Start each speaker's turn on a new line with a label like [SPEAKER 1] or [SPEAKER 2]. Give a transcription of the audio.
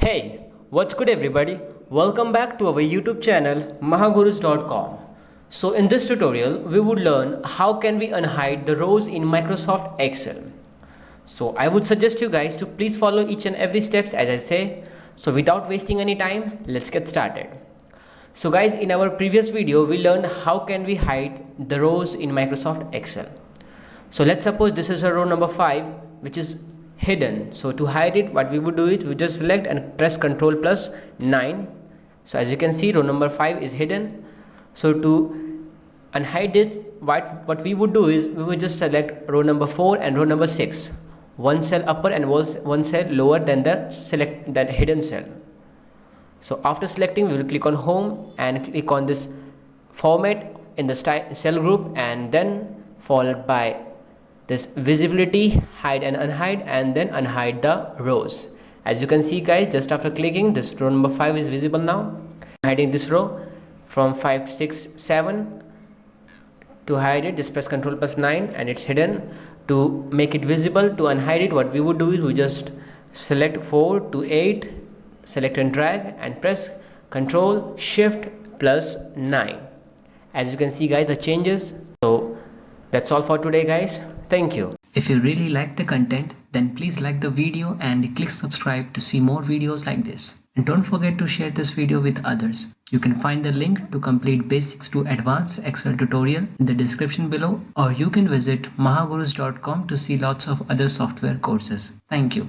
[SPEAKER 1] Hey, what's good everybody? Welcome back to our YouTube channel mahagurus.com. So in this tutorial, we would learn how can we unhide the rows in Microsoft Excel. So I would suggest you guys to please follow each and every steps as I say. So without wasting any time, let's get started. So guys, in our previous video, we learned how can we hide the rows in Microsoft Excel. So let's suppose this is a row number 5 which is hidden. So to hide it, what we would do is we just select and press Ctrl plus 9. So as you can see, row number 5 is hidden. So to unhide it, what we would do is we would just select row number 4 and row number 6, one cell upper and one cell lower than that hidden cell. So after selecting, we will click on home and click on this format in the cell group, and then followed by this visibility, hide and unhide, and then unhide the rows. As you can see guys, just after clicking, this row number 5 is visible now. Hiding this row from 5, 6, 7. To hide it, just press Ctrl plus 9 and it's hidden. To make it visible, to unhide it, what we would do is we just select 4 to 8, select and drag and press Ctrl Shift plus 9. As you can see guys, the changes. So that's all for today guys. Thank you.
[SPEAKER 2] If you really like the content, then please like the video and click subscribe to see more videos like this. And don't forget to share this video with others. You can find the link to complete basics to advanced Excel tutorial in the description below, or you can visit mahagurus.com to see lots of other software courses. Thank you.